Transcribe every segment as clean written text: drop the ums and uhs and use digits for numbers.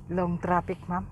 Long traffic, ma'am.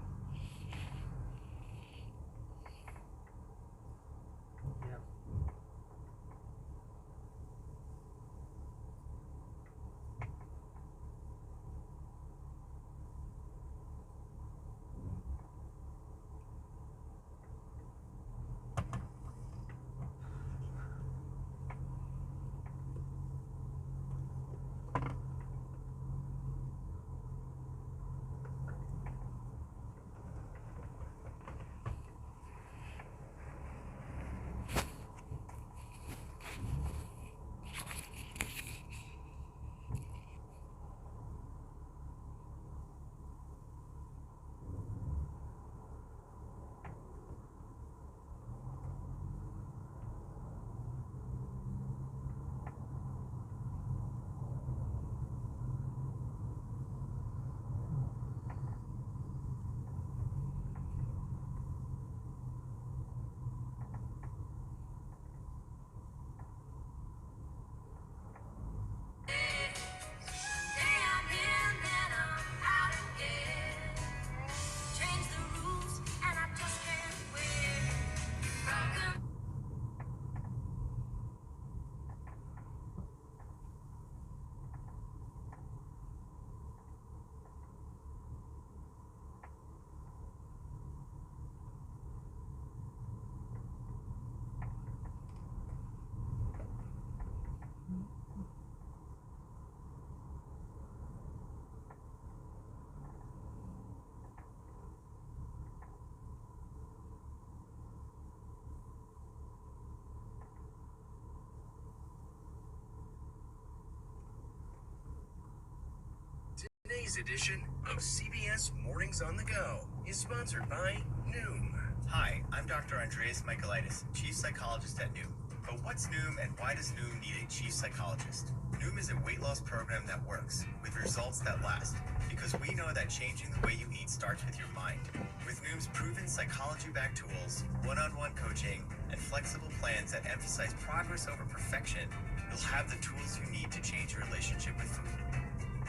Today's edition of CBS Mornings on the Go is sponsored by Noom. Hi, I'm Dr. Andreas Michaelitis, Chief Psychologist at Noom. But what's Noom and why does Noom need a Chief Psychologist? Noom is a weight loss program that works, with results that last. Because we know that changing the way you eat starts with your mind. With Noom's proven psychology-backed tools, one-on-one coaching, and flexible plans that emphasize progress over perfection, you'll have the tools you need to change your relationship with food.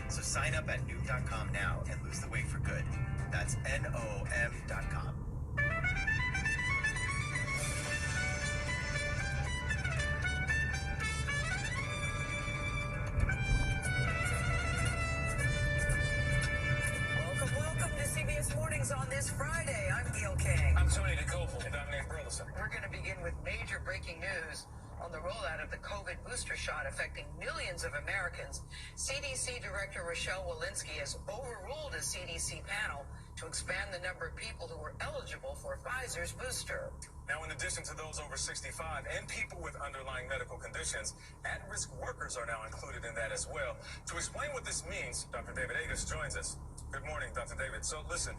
So sign up at Noom.com now and lose the weight for good. That's NOM.com. Welcome to CBS Mornings on this Friday. I'm Gail King. I'm Tony DeCople, and I'm Nate Burleson. We're going to begin with major breaking news on the rollout of the COVID booster shot affecting millions of Americans. CDC Director Rochelle Walensky has overruled a CDC panel to expand the number of people who were eligible for Pfizer's booster. Now, in addition to those over 65 and people with underlying medical conditions, at-risk workers are now included in that as well. To explain what this means, Dr. David Agus joins us. Good morning, Dr. David. So listen,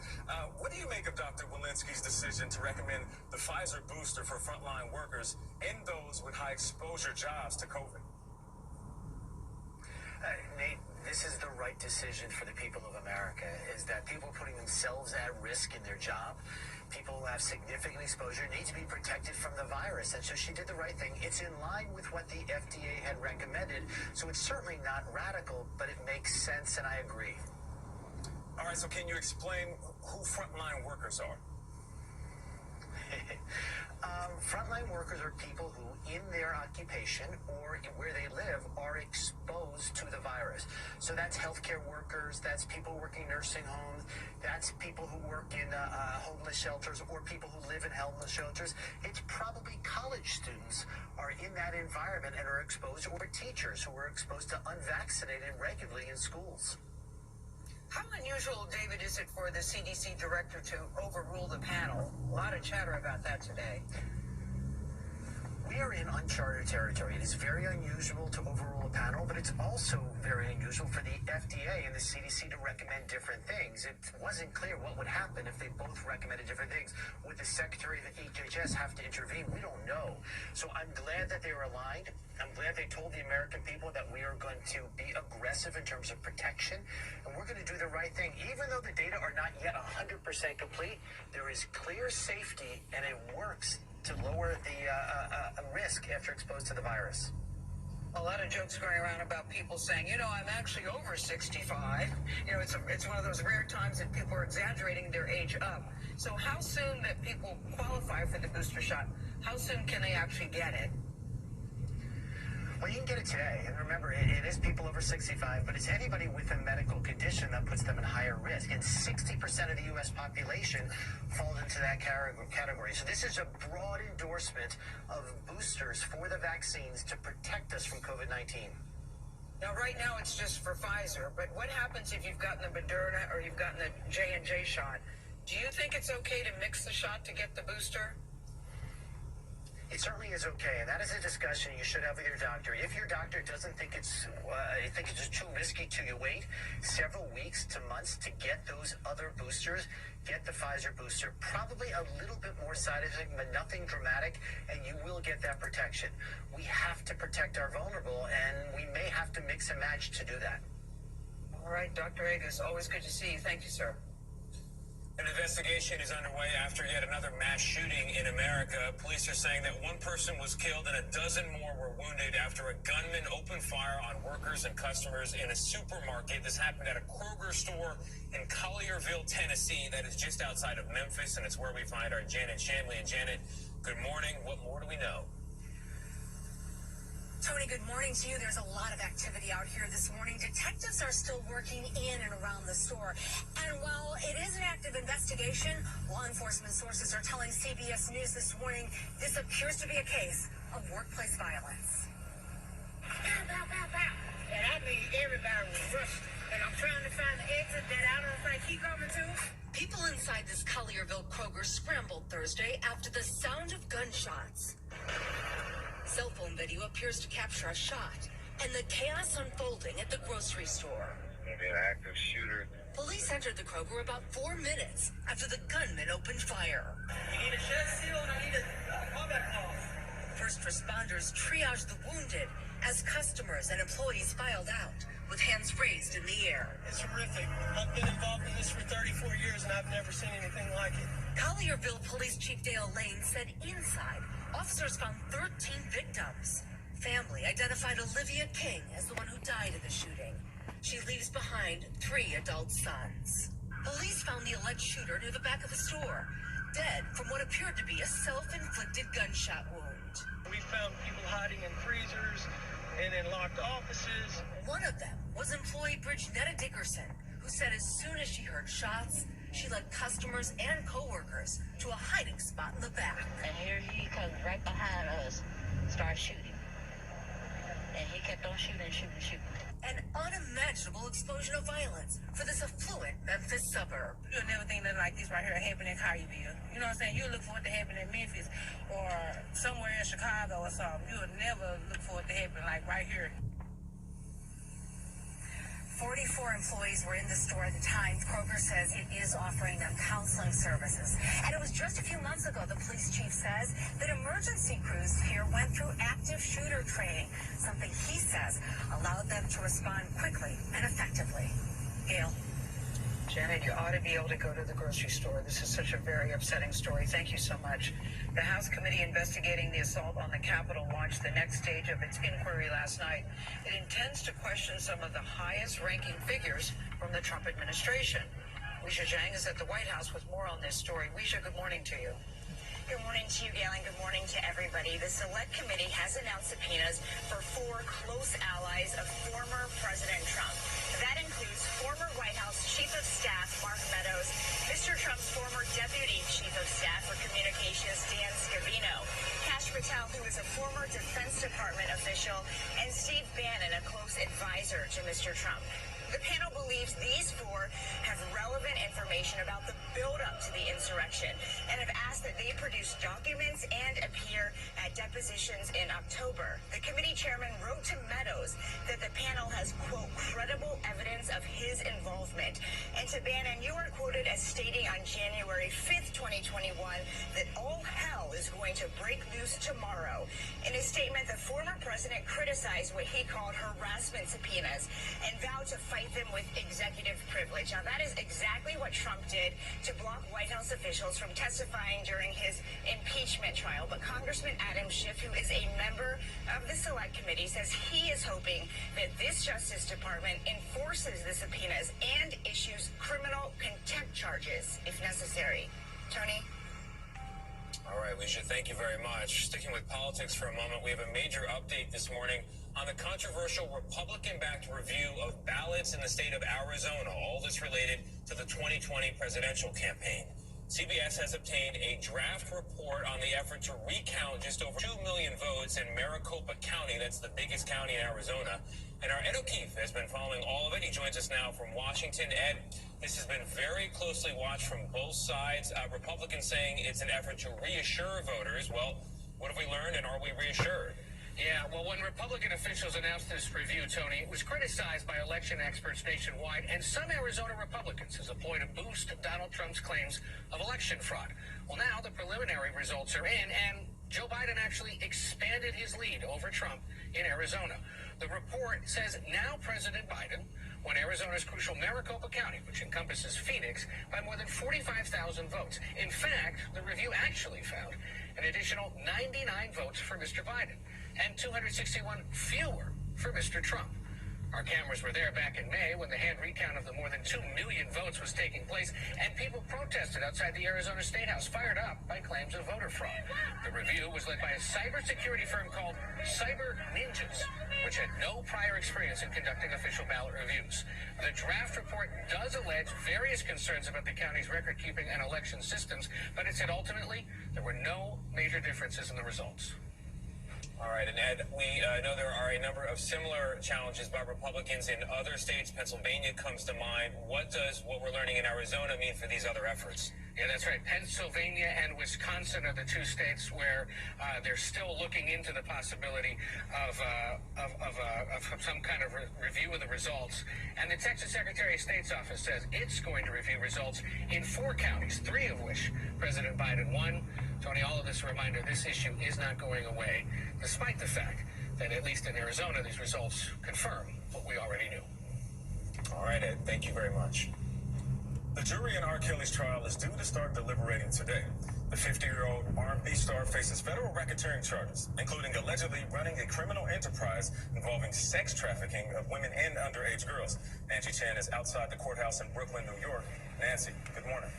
what do you make of Dr. Walensky's decision to recommend the Pfizer booster for frontline workers and those with high exposure jobs to COVID? Nate, this is the right decision for the people of America, is that people putting themselves at risk in their job, people who have significant exposure need to be protected from the virus. And so she did the right thing. It's in line with what the FDA had recommended. So it's certainly not radical, but it makes sense, and I agree. All right, so can you explain who frontline workers are? Frontline workers are people who, in their occupation or where they live, are exposed to the virus. So that's healthcare workers, that's people working nursing homes, that's people who work in homeless shelters or people who live in homeless shelters. It's probably college students are in that environment and are exposed, or teachers who are exposed to unvaccinated regularly in schools. How unusual, David, is it for the CDC director to overrule the panel? A lot of chatter about that today. We are in uncharted territory. It is very unusual to overrule a panel, but it's also very unusual for the FDA and the CDC to recommend different things. It wasn't clear what would happen if they both recommended different things. Would the Secretary of the HHS have to intervene? We don't know. So I'm glad that they were aligned. I'm glad they told the American people that we are going to be aggressive in terms of protection, and we're going to do the right thing. Even though the data are not yet 100% complete, there is clear safety, and it works to lower the risk after exposed to the virus. A lot of jokes going around about people saying, I'm actually over 65. It's one of those rare times that people are exaggerating their age up. So how soon that people qualify for the booster shot, how soon can they actually get it? Well, you can get it today. And remember, it is people over 65, but it's anybody with a medical condition that puts them in higher risk. And 60% of the U.S. population falls into that category. So this is a broad endorsement of boosters for the vaccines to protect us from COVID-19. Now, right now, it's just for Pfizer. But what happens if you've gotten the Moderna or you've gotten the J&J shot? Do you think it's okay to mix the shot to get the booster? It certainly is okay, and that is a discussion you should have with your doctor. If your doctor doesn't think it's too risky to wait several weeks to months to get those other boosters, get the Pfizer booster. Probably a little bit more side effect, but nothing dramatic, and you will get that protection. We have to protect our vulnerable, and we may have to mix and match to do that. All right, Dr. Agus, always good to see you. Thank you, sir. An investigation is underway after yet another mass shooting in America. Police are saying that one person was killed and a dozen more were wounded after a gunman opened fire on workers and customers in a supermarket. This happened at a Kroger store in Collierville, Tennessee. That is just outside of Memphis, and it's where we find our Janet Shanley. And Janet, good morning. What more do we know? Tony, good morning to you. There's a lot of activity out here this morning. Detectives are still working in and around the store. And while it is an active investigation, law enforcement sources are telling CBS News this morning this appears to be a case of workplace violence. Pow, pow, pow, pow. And I mean, everybody was rushed. And I'm trying to find the exit that I don't think he coming to. People inside this Collierville Kroger scrambled Thursday after the sound of gunshots. Cell phone video appears to capture a shot and the chaos unfolding at the grocery store. Maybe an active shooter. Police entered the Kroger about 4 minutes after the gunman opened fire. You need a shed seal and I need a combat call. First responders triaged the wounded as customers and employees filed out with hands raised in the air. It's horrific. I've been involved in this for 34 years and I've never seen anything like it. Collierville Police Chief Dale Lane said inside, officers found 13 victims. Family identified Olivia King as the one who died in the shooting. She leaves behind 3 adult sons. Police found the alleged shooter near the back of the store, dead from what appeared to be a self-inflicted gunshot wound. We found people hiding in freezers and in locked offices. One of them was employee Nida Dickerson, who said as soon as she heard shots, she led customers and co-workers to a hiding spot in the back. And here he comes right behind us, starts shooting. And he kept on shooting. An unimaginable explosion of violence for this affluent Memphis suburb. You'll never think nothing like this right here happening in Collierville. You know what I'm saying? You'll look for it to happen in Memphis or somewhere in Chicago or something. You'll never look for it to happen like right here. 44 employees were in the store at the time. Kroger says it is offering them counseling services. And it was just a few months ago, the police chief says, that emergency crews here went through active shooter training, something he says allowed them to respond quickly and effectively. Gail. Janet, you ought to be able to go to the grocery store. This is such a very upsetting story. Thank you so much. The House committee investigating the assault on the Capitol launched the next stage of its inquiry last night. It intends to question some of the highest-ranking figures from the Trump administration. Weisha Zhang is at the White House with more on this story. Weisha, good morning to you. Good morning to you, Gail, and good morning to everybody. The Select Committee has announced subpoenas for 4 close allies of former President Trump. That includes former White House Chief of Staff Mark Meadows, Mr. Trump's former Deputy Chief of Staff for Communications Dan Scavino, Kash Patel, who is a former Defense Department official, and Steve Bannon, a close advisor to Mr. Trump. The panel believes these 4 have relevant information about the build-up to the insurrection and have asked that they produce documents and appear at depositions in October. The committee chairman wrote to Meadows that the panel has, quote, credible evidence of his involvement. And to Bannon, you were quoted as stating on January 5th, 2021, that all hell is going to break loose tomorrow. In a statement, the former president criticized what he called harassment subpoenas and vowed to fight them with executive privilege. Now, that is exactly what Trump did to block White House officials from testifying during his impeachment trial. But Congressman Adam Schiff, who is a member of the Select Committee, says he is hoping that this Justice Department enforces the subpoenas and issues criminal contempt charges if necessary. Tony? All right, Alicia, thank you very much. Sticking with politics for a moment, we have a major update this morning on the controversial Republican-backed review of ballots in the state of Arizona, all this related to the 2020 presidential campaign. CBS has obtained a draft report on the effort to recount just over 2 million votes in Maricopa County. That's the biggest county in Arizona. And our Ed O'Keefe has been following all of it. He joins us now from Washington. Ed, this has been very closely watched from both sides. Republicans saying it's an effort to reassure voters. Well, what have we learned, and are we reassured? Yeah, well, when Republican officials announced this review, Tony, it was criticized by election experts nationwide and some Arizona Republicans as a ploy to boost Donald Trump's claims of election fraud. Well, now the preliminary results are in, and Joe Biden actually expanded his lead over Trump in Arizona. The report says now President Biden won Arizona's crucial Maricopa County, which encompasses Phoenix, by more than 45,000 votes. In fact, the review actually found an additional 99 votes for Mr. Biden and 261 fewer for Mr. Trump. Our cameras were there back in May when the hand recount of the more than 2 million votes was taking place, and people protested outside the Arizona State House, fired up by claims of voter fraud. The review was led by a cybersecurity firm called Cyber Ninjas, which had no prior experience in conducting official ballot reviews. The draft report does allege various concerns about the county's record-keeping and election systems, but it said ultimately there were no major differences in the results. All right, and Ed, we know there are a number of similar challenges by Republicans in other states. Pennsylvania comes to mind. What does what we're learning in Arizona mean for these other efforts? Yeah, that's right. Pennsylvania and Wisconsin are the two states where they're still looking into the possibility of some kind of review of the results. And the Texas Secretary of State's office says it's going to review results in 4 counties, 3 of which President Biden won. Tony, all of this a reminder, this issue is not going away, despite the fact that at least in Arizona, these results confirm what we already knew. All right, Ed, thank you very much. The jury in R. Kelly's trial is due to start deliberating today. The 50-year-old R&B star faces federal racketeering charges, including allegedly running a criminal enterprise involving sex trafficking of women and underage girls. Nancy Chan is outside the courthouse in Brooklyn, New York. Nancy, good morning.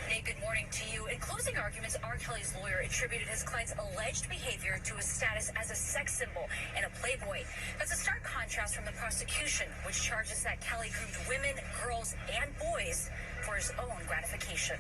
Nate, good morning to you. In closing arguments, R. Kelly's lawyer attributed his client's alleged behavior to his status as a sex symbol and a playboy. That's a stark contrast from the prosecution, which charges that Kelly groomed women, girls, and boys for his own gratification.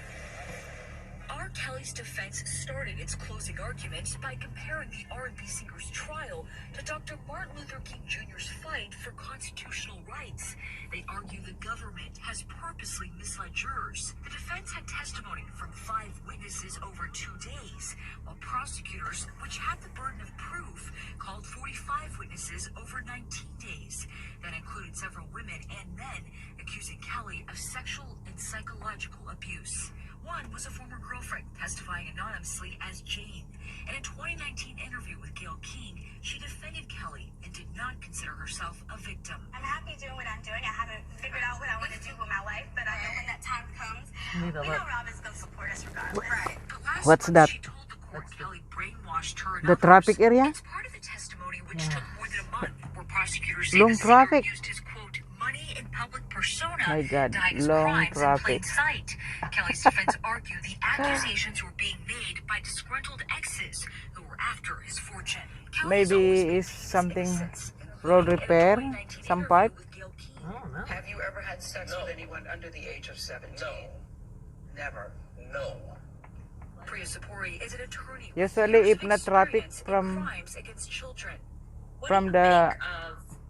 R. Kelly's defense started its closing argument by comparing the R&B singer's trial to Dr. Martin Luther King Jr.'s fight for constitutional rights. They argue the government has purposely misled jurors. The defense had testimony from 5 witnesses over 2 days, while prosecutors, which had the burden of proof, called 45 witnesses over 19 days. That included several women and men accusing Kelly of sexual and psychological abuse. One was a former girlfriend, testifying anonymously as Jane. In a 2019 interview with Gayle King, she defended Kelly and did not consider herself a victim. I'm happy doing what I'm doing. I haven't figured out what I want to do with my life, but I know when that time comes, we know Rob is going to support us regardless. Right. What's that? She told the court Kelly brainwashed her. The traffic area? It's part of the testimony, which took more than a month, where prosecutors say the singer used his quote money in public persona My God, to hide his long crimes in plain traffic. sight. Kelly's defense argued the accusations were being made by disgruntled exes who were after his fortune. Maybe it's something road repair, some part. Have you ever had sex with anyone under the age of 17? No. Never. No. Priya Sapori is an attorney. Usually, if not traffic from crimes against children. the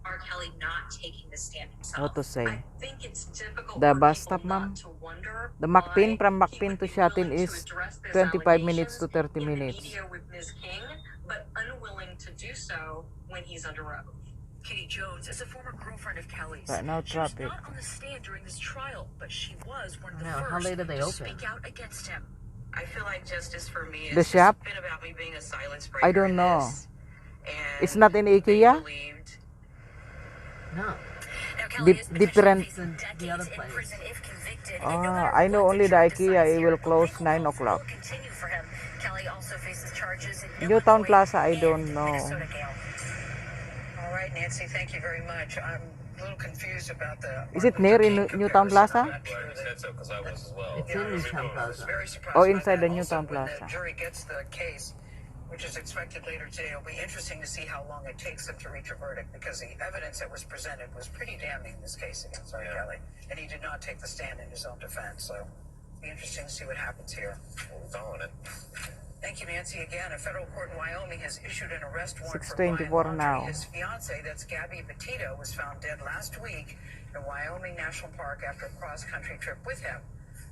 R. Kelly not taking the stand himself. what to say, I think it's difficult the for bus people stop, not ma'am. to wonder The McPin from why he McPin would to be Shatin willing to is address those 25 minutes to allegations 30 in the minutes. media with Ms. King, but unwilling to do so when he's under oath. Kitty Jones is a former girlfriend of Kelly's. Right now, She was traffic. not on the stand during this trial, but she was one of the Now, how first late are they to open? speak out against him. I feel like justice for me The has shop? been about me being a silence breaker. I don't in know. this. And It's not in they IKEA? believed Now, Kelly is different. potentially facing decades in prison if convicted. And no Ah, matter I know what the only the jury IKEA. decides It here, will close legal 9 hopes o'clock. will continue for him. Kelly also faces charges in Newtown Illinois Plaza, I and don't know. Minnesota, Gail. All right, Nancy, thank you very much. I'm a little confused about the Is it near in Newtown Plaza? Glad you said so because I was as well. It's in Newtown I was Plaza. very surprised Oh, by inside that. the Also, Newtown when Plaza. the jury gets the case, which is expected later today, it'll be interesting to see how long it takes them to reach a verdict, because the evidence that was presented was pretty damning in this case against R. Kelly, and he did not take the stand in his own defense. So it'll be interesting to see what happens here. We'll be following it. Thank you, Nancy. Again, a federal court in Wyoming has issued an arrest warrant for 6:24 Brian now. Laundrie. His fiancee, that's Gabby Petito, was found dead last week in Wyoming National Park after a cross-country trip with him.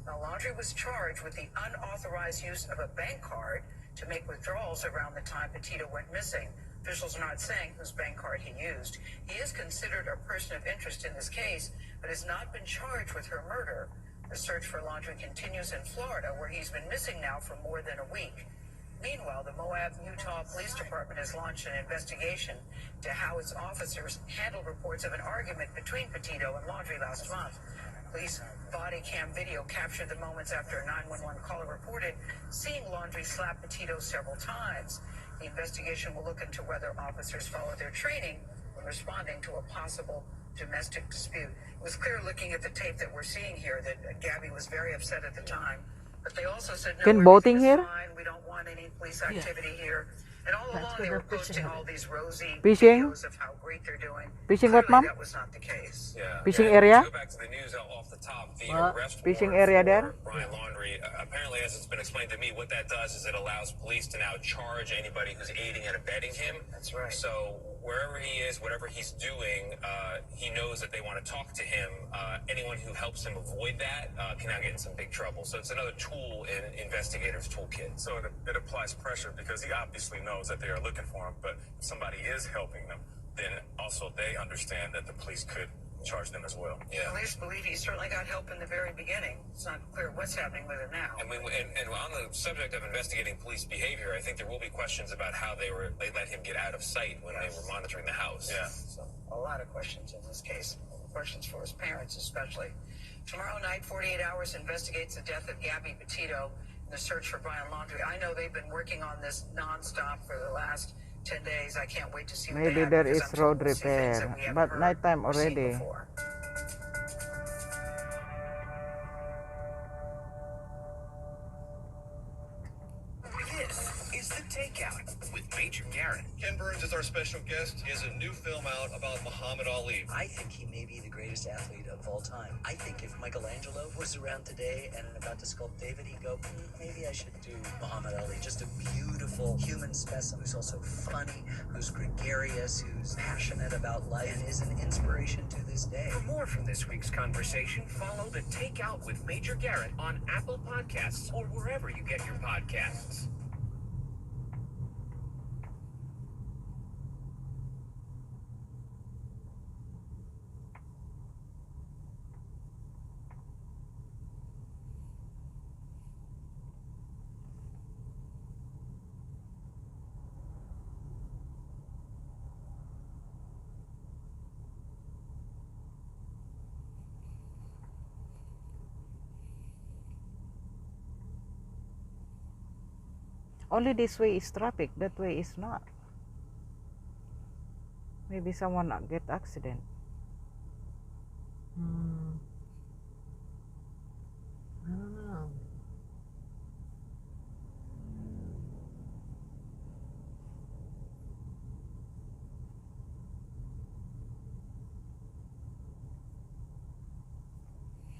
Now, Laundrie was charged with the unauthorized use of a bank card to make withdrawals around the time Petito went missing. Officials are not saying whose bank card he used. He is considered a person of interest in this case, but has not been charged with her murder. The search for Laundrie continues in Florida, where he's been missing now for more than a week. Meanwhile, the Moab, Utah Police Department has launched an investigation to how its officers handled reports of an argument between Petito and Laundrie last month. Police body cam video captured the moments after a 911 caller reported seeing Laundrie slap Petito several times. The investigation will look into whether officers followed their training when responding to a possible domestic dispute. It was clear looking at the tape that we're seeing here that Gabby was very upset at the time. But they also said, no, Can everything boating is here? fine. We don't want any police activity here. And all along they were posting all these rosy Fishing? videos of how great they're doing. Fishing what, Clearly ma'am? that was not the case. Yeah. Fishing Yeah, area? To go back to the news off the top, the What? arrest Fishing warrant area for there? Brian Laundrie, apparently, as it's been explained to me, what that does is it allows police to now charge anybody who's aiding and abetting him. That's right. So wherever he is, whatever he's doing, he knows that they want to talk to him. Anyone who helps him avoid that can now get in some big trouble. So it's another tool in investigators' toolkit. So it applies pressure because he obviously knows that they are looking for him, but if somebody is helping them, then also they understand that the police could charge them as well. Yeah. Police believe he certainly got help in the very beginning. It's not clear what's happening with him now. And on the subject of investigating police behavior, I think there will be questions about how they let him get out of sight when they were monitoring the house. Yeah. So a lot of questions in this case. Questions for his parents especially. Tomorrow night, 48 Hours investigates the death of Gabby Petito and the search for Brian Laundrie. I know they've been working on this nonstop for the last 10 days. I can't wait to see what Maybe they have, there because is I'm told road we'll see things that repair, we haven't but heard nighttime or seen already. before. This is The Takeout with Major Garrett. Ken Burns is our special guest. He has a new film out about Muhammad Ali. I think he may be the greatest athlete of all time. I think if Michelangelo was around today and about to sculpt David, he'd go, maybe I should do Muhammad Ali. Just a beautiful human specimen who's also funny, who's gregarious, who's passionate about life, and is an inspiration to this day. For more from this week's conversation, follow The Takeout with Major Garrett on Apple Podcasts or wherever you get your podcasts. Only this way is traffic, that way is not. Maybe someone get accident. I don't know.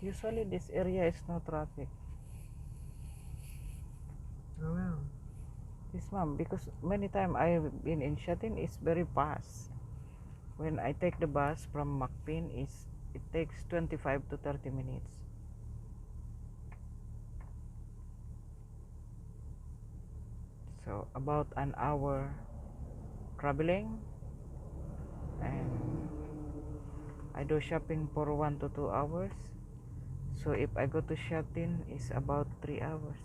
Usually this area is no traffic. Oh well. This ma'am, because many times I've been in Shatin, it's very fast. When I take the bus from Macpin, it takes 25 to 30 minutes. So about an hour traveling, and I do shopping for 1 to 2 hours. So if I go to Shatin, it's about 3 hours.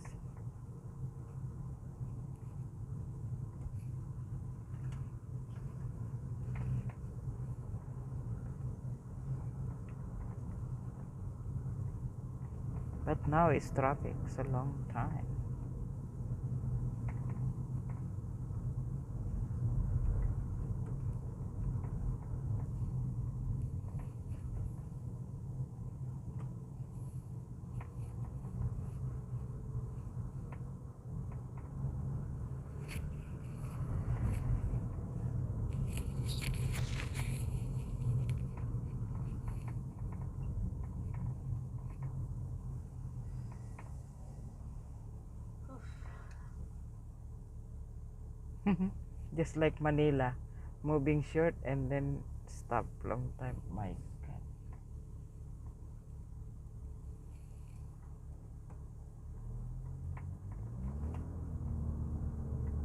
But now it's traffic. It's a long time. Just like Manila, moving short and then stop long time. My God.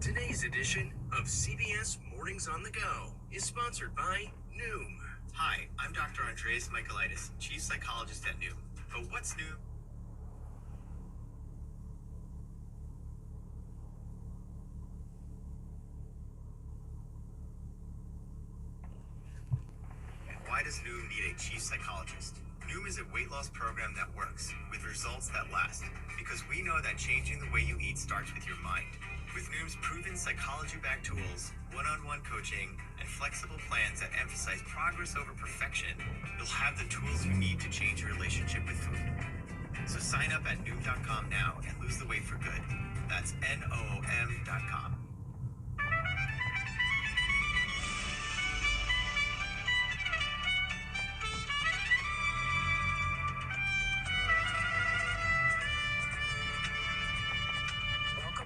Today's edition of CBS Mornings on the Go is sponsored by Noom. Hi, I'm Dr. Andreas Michaelitis, Chief Psychologist at Noom. But what's new? Why does Noom need a chief psychologist? Noom is a weight loss program that works, with results that last. Because we know that changing the way you eat starts with your mind. With Noom's proven psychology-backed tools, one-on-one coaching, and flexible plans that emphasize progress over perfection, you'll have the tools you need to change your relationship with food. So sign up at Noom.com now and lose the weight for good. That's NOOM.com.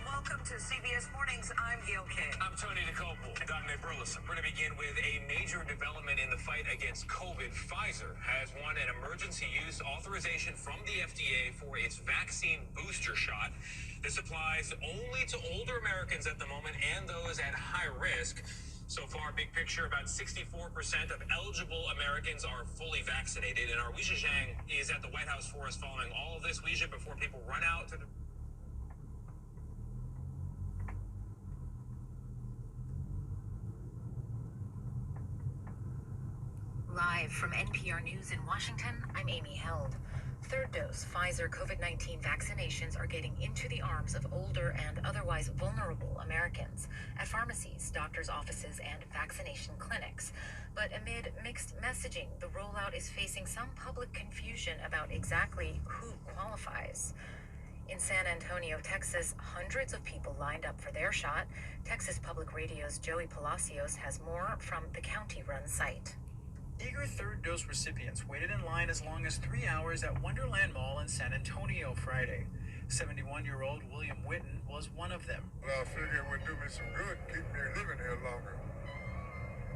Welcome to CBS Mornings. I'm Gail King. I'm Tony DeCopel. And I'm Nick Burleson. We're going to begin with a major development in the fight against COVID. Pfizer has won an emergency use authorization from the FDA for its vaccine booster shot. This applies only to older Americans at the moment and those at high risk. So far, big picture, about 64% of eligible Americans are fully vaccinated. And our Weijia Zhang is at the White House for us following all of this. Weijia, before people run out to the... Live from NPR News in Washington, I'm Amy Held. Third dose Pfizer COVID-19 vaccinations are getting into the arms of older and otherwise vulnerable Americans at pharmacies, doctors' offices, and vaccination clinics. But amid mixed messaging, the rollout is facing some public confusion about exactly who qualifies. In San Antonio, Texas, hundreds of people lined up for their shot. Texas Public Radio's Joey Palacios has more from the county-run site. Eager third-dose recipients waited in line as long as 3 hours at Wonderland Mall in San Antonio Friday. 71-year-old William Witten was one of them. Well, I figured it would do me some good, keep me living here longer.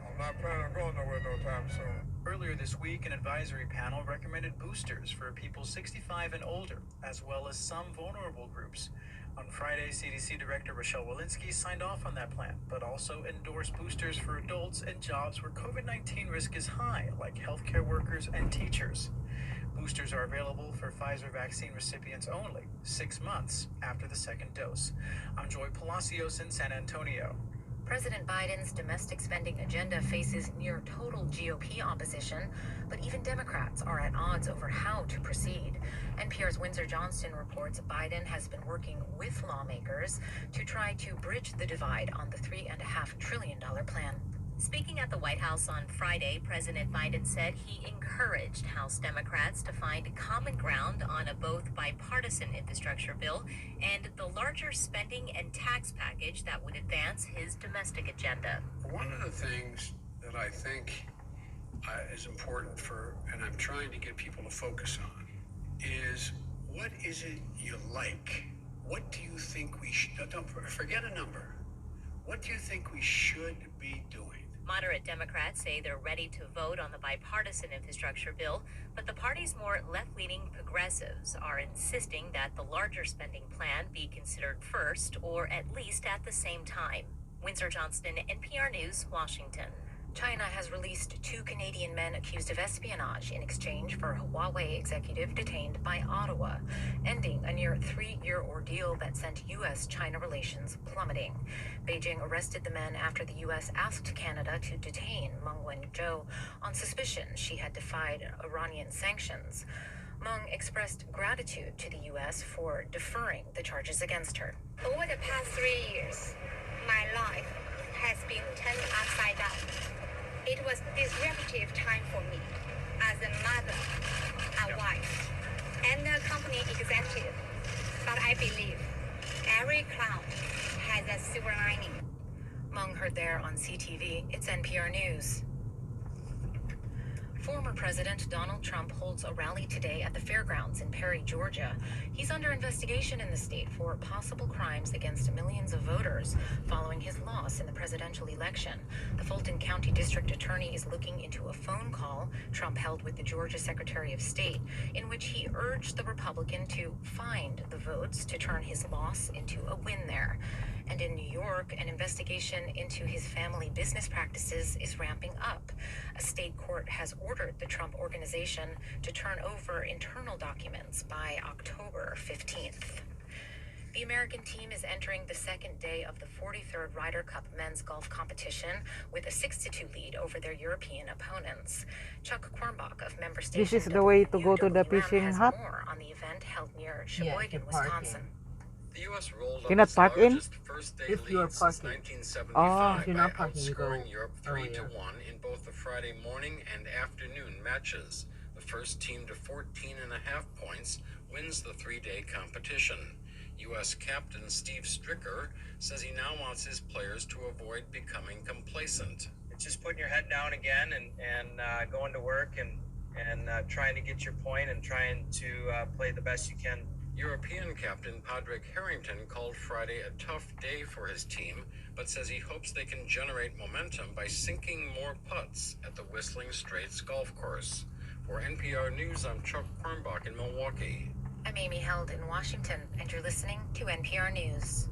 I'm not planning on going nowhere no time soon. Earlier this week, an advisory panel recommended boosters for people 65 and older, as well as some vulnerable groups. On Friday, CDC Director Rochelle Walensky signed off on that plan, but also endorsed boosters for adults and jobs where COVID-19 risk is high, like healthcare workers and teachers. Boosters are available for Pfizer vaccine recipients only, 6 months after the second dose. I'm Joy Palacios in San Antonio. President Biden's domestic spending agenda faces near total GOP opposition, but even Democrats are at odds over how to proceed. NPR's Windsor Johnston reports Biden has been working with lawmakers to try to bridge the divide on the $3.5 trillion plan. Speaking at the White House on Friday, President Biden said he encouraged House Democrats to find common ground on a both bipartisan infrastructure bill and the larger spending and tax package that would advance his domestic agenda. One of the things that I think is important and I'm trying to get people to focus on, is what is it you like? What do you think we should, don't forget a number. What do you think we should be doing? Moderate Democrats say they're ready to vote on the bipartisan infrastructure bill, but the party's more left-leaning progressives are insisting that the larger spending plan be considered first, or at least at the same time. Windsor Johnston, NPR News, Washington. China has released 2 Canadian men accused of espionage in exchange for a Huawei executive detained by Ottawa, ending a near 3-year ordeal that sent U.S.-China relations plummeting. Beijing arrested the men after the U.S. asked Canada to detain Meng Wanzhou on suspicion she had defied Iranian sanctions. Meng expressed gratitude to the U.S. for deferring the charges against her. Over the past 3 years, my life has been turned upside down. It was disruptive time for me as a mother, a wife, and a company executive. But I believe every cloud has a silver lining. Meng heard there on CTV. It's NPR News. Former President Donald Trump holds a rally today at the fairgrounds in Perry, Georgia. He's under investigation in the state for possible crimes against millions of voters following his loss in the presidential election. The Fulton County District Attorney is looking into a phone call Trump held with the Georgia Secretary of State, in which he urged the Republican to find the votes to turn his loss into a win there. And in New York, an investigation into his family business practices is ramping up. A state court has ordered the Trump Organization to turn over internal documents by October 15th. The American team is entering the second day of the 43rd Ryder Cup men's golf competition with a 6-2 lead over their European opponents. Chuck Quirmbach of member station This is the way to go to the WWM fishing has hut. more on the event held near Yeah, Sheboygan, you're parking. Wisconsin. The U.S. rolled up Cannot its park in? largest first-day If you are lead since parking. 1975 Oh, if you're by not parking, you go outscoring Europe 3-1 earlier. in both the Friday morning and afternoon matches. The first team to 14.5 points wins the three-day competition. U.S. captain Steve Stricker says he now wants his players to avoid becoming complacent. It's just putting your head down again and going to work and trying to get your point and trying to play the best you can. European captain Padraig Harrington called Friday a tough day for his team, but says he hopes they can generate momentum by sinking more putts at the Whistling Straits golf course. For NPR News, I'm Chuck Quirmbach in Milwaukee. I'm Amy Held in Washington, and you're listening to NPR News.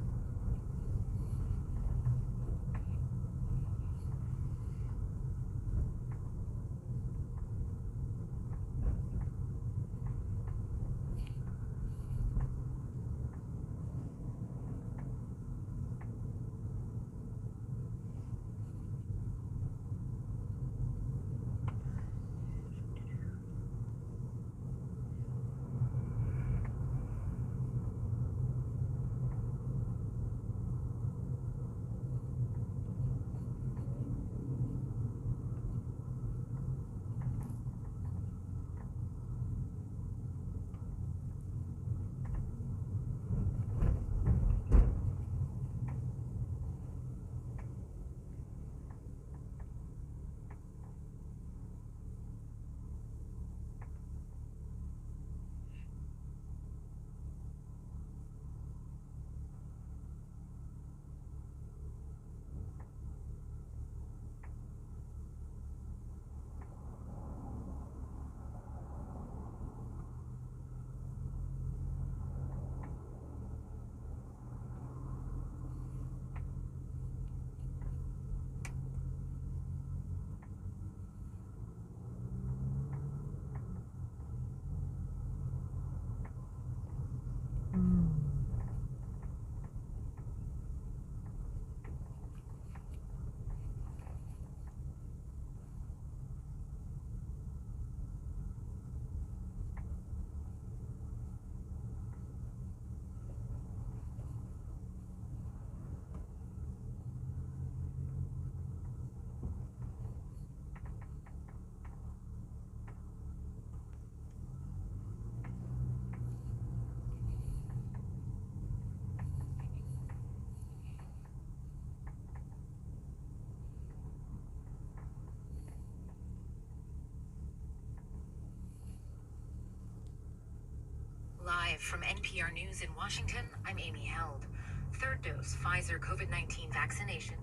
Live from NPR News in Washington, I'm Amy Held. Third dose Pfizer COVID-19 vaccination.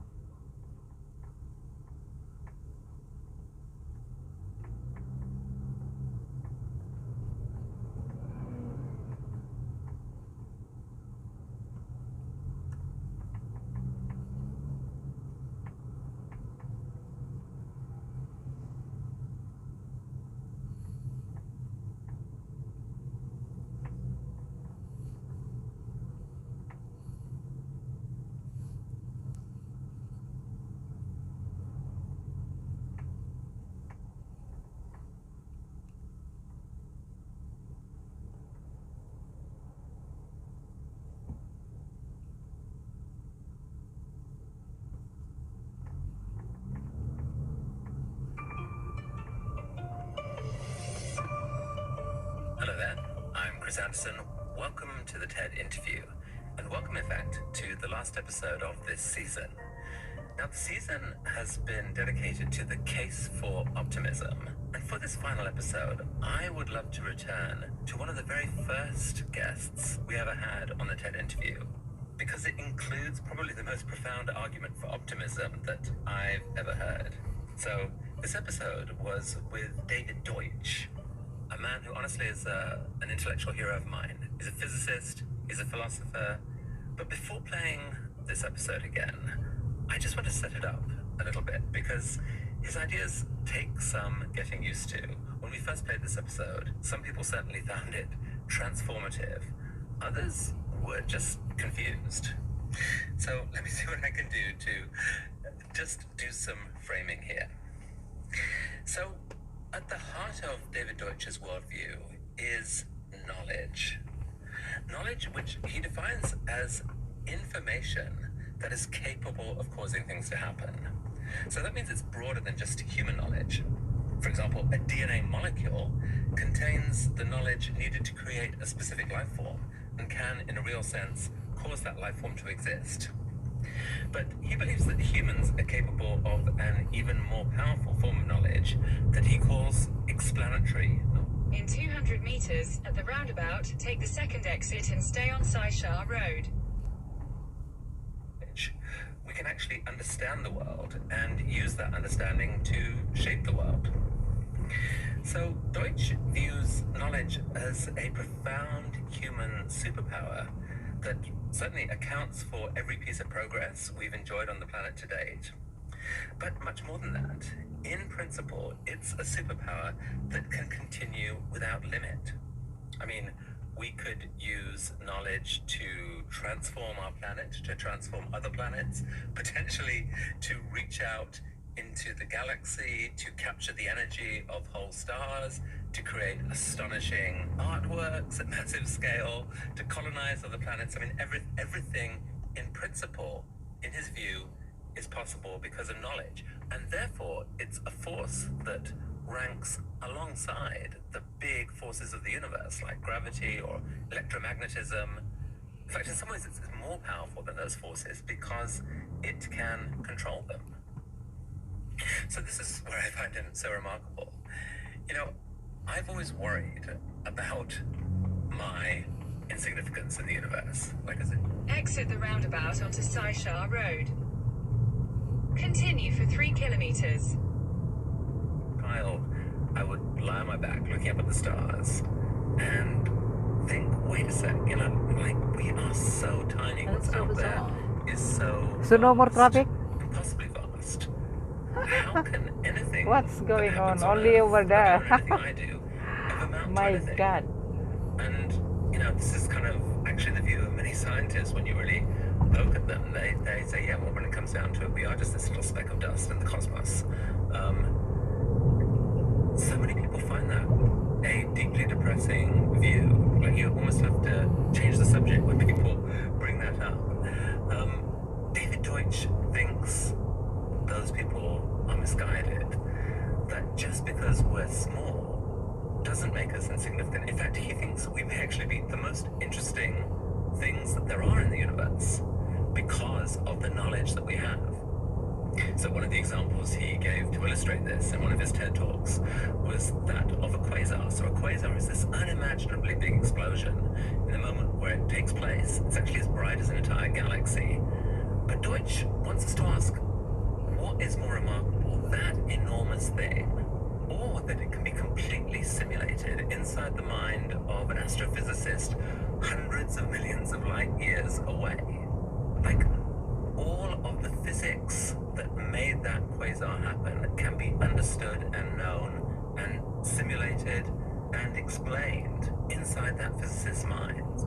Chris Anderson. Welcome to the TED interview, and welcome, in fact, to the last episode of this season. Now, the season has been dedicated to the case for optimism, and for this final episode, I would love to return to one of the very first guests we ever had on the TED interview, because it includes probably the most profound argument for optimism that I've ever heard. So, this episode was with David Deutsch, a man who honestly is an intellectual hero of mine. He's a physicist, he's a philosopher, but before playing this episode again, I just want to set it up a little bit, because his ideas take some getting used to. When we first played this episode, some people certainly found it transformative. Others were just confused. So let me see what I can do to just do some framing here. So, at the heart of David Deutsch's worldview is knowledge. Knowledge which he defines as information that is capable of causing things to happen. So that means it's broader than just human knowledge. For example, a DNA molecule contains the knowledge needed to create a specific life form and can, in a real sense, cause that life form to exist. But he believes that humans are capable of an even more powerful form of knowledge that he calls explanatory. In 200 meters, at the roundabout, take the second exit and stay on Saishar Road. We can actually understand the world and use that understanding to shape the world. So Deutsch views knowledge as a profound human superpower that certainly accounts for every piece of progress we've enjoyed on the planet to date. But much more than that, in principle, it's a superpower that can continue without limit. I mean, we could use knowledge to transform our planet, to transform other planets, potentially to reach out into the galaxy, to capture the energy of whole stars, to create astonishing artworks at massive scale, to colonize other planets. I mean, everything in principle, in his view, is possible because of knowledge. And therefore, it's a force that ranks alongside the big forces of the universe, like gravity or electromagnetism. In fact, in some ways, it's more powerful than those forces because it can control them. So this is where I find him so remarkable. You know, I've always worried about my insignificance in the universe. Like, is it? Exit the roundabout onto Saishar Road. Continue for 3 kilometers. Child, I would lie on my back looking up at the stars and think, wait a sec, you know, like, we are so tiny. What's out there is so no more traffic? Impossibly vast. How can anything What's going on? Only over there. I do My God. And, you know, this is kind of actually the view of many scientists when you really poke at them. They say, yeah, well, when it comes down to it, we are just this little speck of dust in the cosmos. So many people find that a deeply depressing view. Like, you almost have to change the subject when people bring that up. David Deutsch thinks those people are misguided. That just because we're small doesn't make us insignificant. In fact, he thinks we may actually be the most interesting things that there are in the universe because of the knowledge that we have. So one of the examples he gave to illustrate this in one of his TED Talks was that of a quasar. So a quasar is this unimaginably big explosion. In the moment where it takes place, it's actually as bright as an entire galaxy. But Deutsch wants us to ask, what is more remarkable, that enormous thing, or that it can be completely simulated inside the mind of an astrophysicist hundreds of millions of light years away? Like, all of the physics that made that quasar happen can be understood and known and simulated and explained inside that physicist's mind.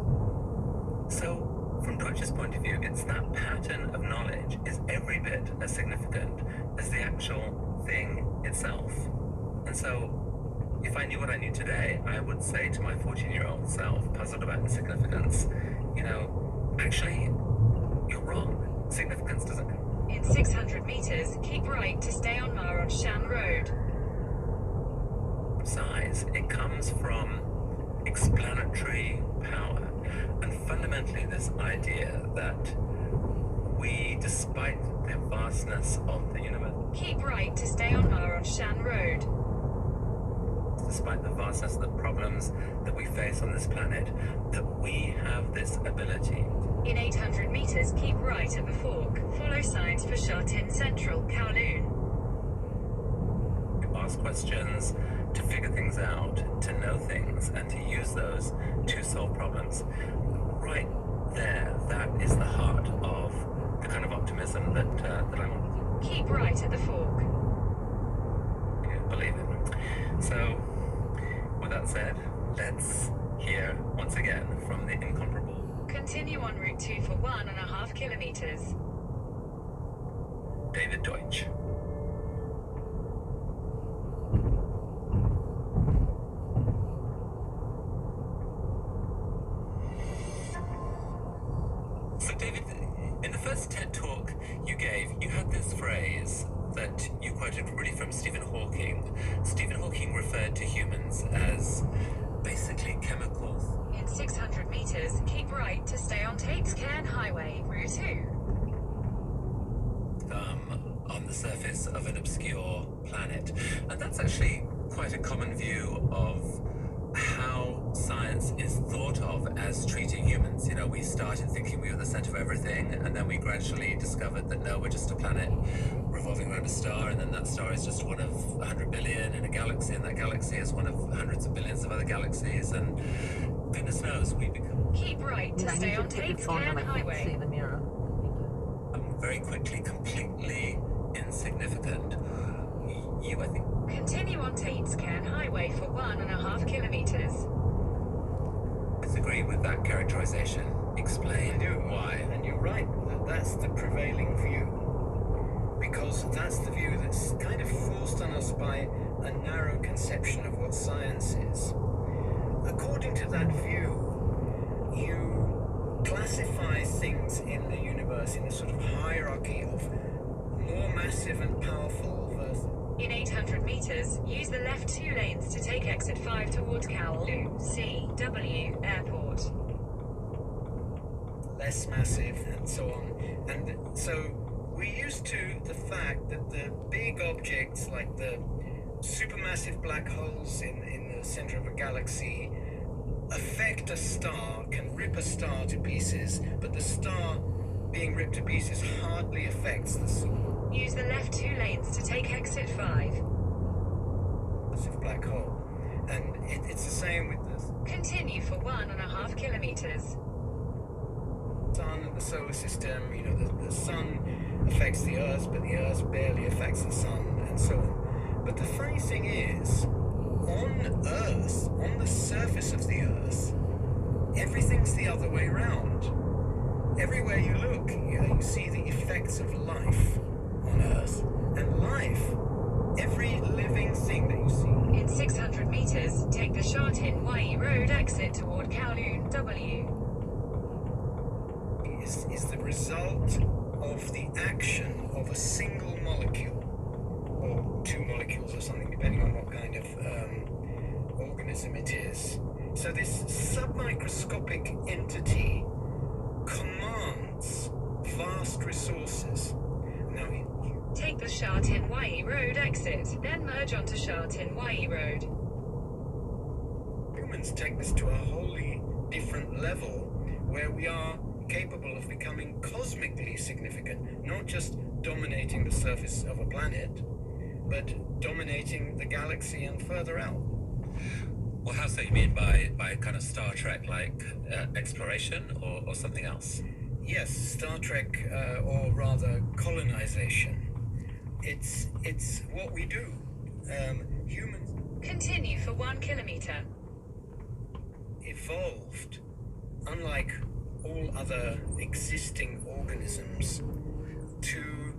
So, from Deutsch's point of view, it's that pattern of knowledge is every bit as significant as the actual thing itself. And so, if I knew what I knew today, I would say to my 14-year-old self, puzzled about insignificance, you know, actually, you're wrong. Significance doesn't. In 600 meters, keep right to stay on Shan Road. Size. It comes from explanatory power, and fundamentally this idea that we, despite the vastness of the universe, Keep right to stay on Shan Road. despite the vastness of the problems that we face on this planet, that we have this ability. In 800 meters, keep right at the fork. Follow signs for Sha Tin Central, Kowloon. To ask questions, to figure things out, to know things, and to use those to solve problems. Right there, that is the heart of the kind of optimism that I want. Keep right at the fork. Believe it. So, with that said, let's hear once again from the incomparable Continue on Route 2 for 1.5 kilometers. David Deutsch. So David, in the first TED talk you gave, you had this phrase that you quoted really from Stephen Hawking. Stephen Hawking referred to humans as basically chemicals. In 600 meters, keep right to stay on Tate's Cairn Highway, Route 2. On the surface of an obscure planet. And that's actually quite a common view of how science is thought of as treating humans. You know, we started thinking we were the center of everything, and then we gradually discovered that no, we're just a planet revolving around a star, and then that star is just one of 100 billion in a galaxy, and that galaxy is one of hundreds of billions of other galaxies, and goodness knows we become... Keep right to stay on Tate's Cairn Highway. See the mirror. very quickly completely insignificant. You, I think... Continue on Tate's Cairn Highway for 1.5 kilometers. Disagree with that characterization. Explain. I do. Why. And you're right, that's the prevailing view. Because that's the view that's kind of forced on us by a narrow conception of what science is. According to that view, you classify things in the universe in a sort of hierarchy of more massive and powerful versus... In 800 meters, use the left 2 lanes to take exit 5 towards Kowloon CW Airport. Less massive and so on. And so we're used to the fact that the big objects like the supermassive black holes in the center of a galaxy affect a star, can rip a star to pieces, but the star being ripped to pieces hardly affects the sun. Use the left 2 lanes to take exit 5. Massive black hole. And it's the same with the... Continue for 1.5 kilometers. Sun and the solar system, you know, the sun affects the Earth, but the Earth barely affects the sun, and so on. But the funny thing is, on Earth, on the surface of the Earth, everything's the other way around. Everywhere you look, you see the effects of life on Earth. And life, every living thing that you see... In 600 meters, take the Sha Tin Wai Road exit toward Kowloon W. Is the result of the action of a single molecule, or 2 molecules or something, depending on what kind of organism it is. So this submicroscopic entity commands vast resources. Now, take the Sha Tin Wai Road exit, then merge onto Sha Tin Wai Road. Humans take this to a wholly different level, where we are capable of becoming cosmically significant, not just dominating the surface of a planet, but dominating the galaxy and further out. Well, how so? You mean by kind of Star Trek like exploration or something else? Yes, Star Trek, or rather colonization. It's what we do. Humans Continue for 1 kilometer. Evolved, unlike all other existing organisms, to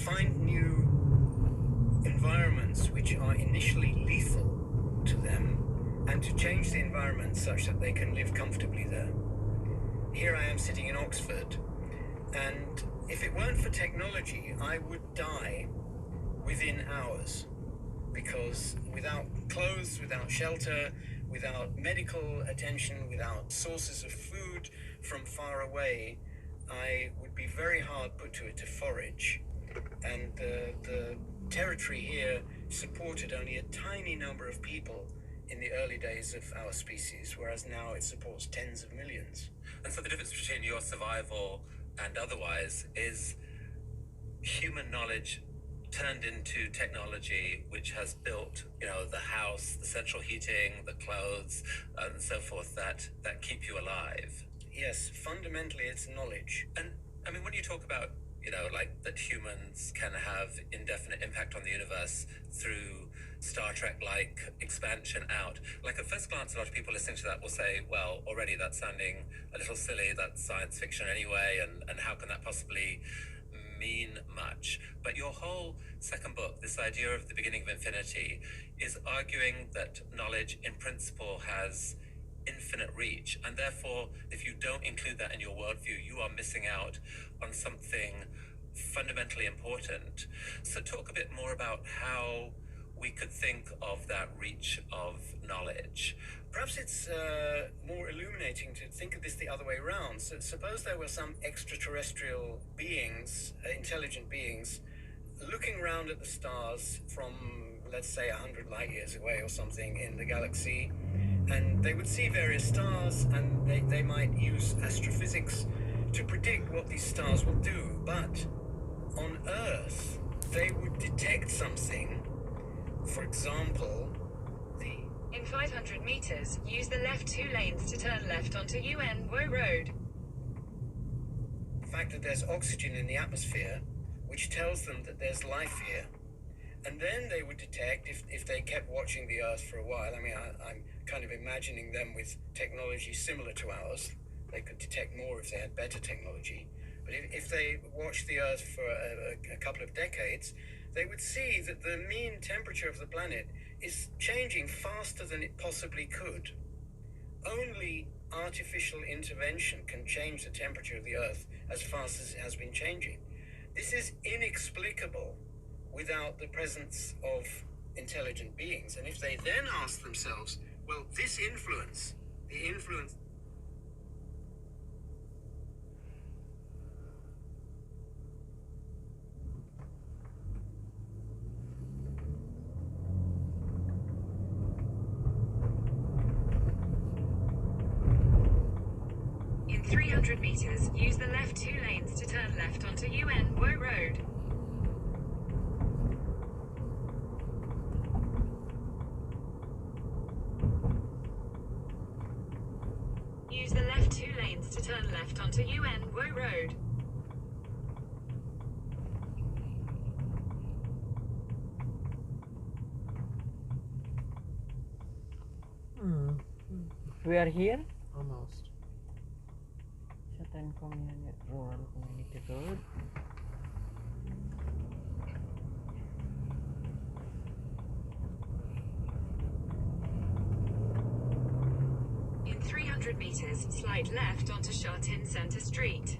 find new environments which are initially lethal to them, and to change the environment such that they can live comfortably there. Here I am sitting in Oxford, and if it weren't for technology, I would die within hours, because without clothes, without shelter, without medical attention, without sources of food from far away, I would be very hard put to it to forage. And the territory here supported only a tiny number of people in the early days of our species, whereas now it supports tens of millions. And so the difference between your survival and otherwise is human knowledge turned into technology which has built, the house, the central heating, the clothes, and so forth that keep you alive. Yes, fundamentally it's knowledge. And I mean, when you talk about, like that humans can have indefinite impact on the universe through Star Trek-like expansion out, like at first glance, a lot of people listening to that will say, well, already that's sounding a little silly, that's science fiction anyway, and how can that possibly mean much? But your whole second book, this idea of the beginning of infinity, is arguing that knowledge in principle has infinite reach, and therefore if you don't include that in your worldview, you are missing out on something fundamentally important. So talk a bit more about how we could think of that reach of knowledge. Perhaps it's more illuminating to think of this the other way around. So suppose there were some extraterrestrial beings, intelligent beings, looking around at the stars from, let's say, 100 light years away or something in the galaxy, and they would see various stars, and they might use astrophysics to predict what these stars will do. But on Earth, they would detect something. For example, in 500 meters, use the left 2 lanes to turn left onto UN Woe Road. The fact that there's oxygen in the atmosphere, which tells them that there's life here. And then they would detect, if they kept watching the Earth for a while, I mean, I'm kind of imagining them with technology similar to ours. They could detect more if they had better technology. But if they watched the Earth for a couple of decades, they would see that the mean temperature of the planet is changing faster than it possibly could. Only artificial intervention can change the temperature of the Earth as fast as it has been changing. This is inexplicable without the presence of intelligent beings. And if they then ask themselves, well, this influence, the influence... In 300 meters, use the left 2 lanes to turn left onto UN Woe Road. Use the left 2 lanes to turn left onto UN Woe Road. We are here. Almost. Certain rural community road. In 300 meters, slide left onto Shatin Center Street.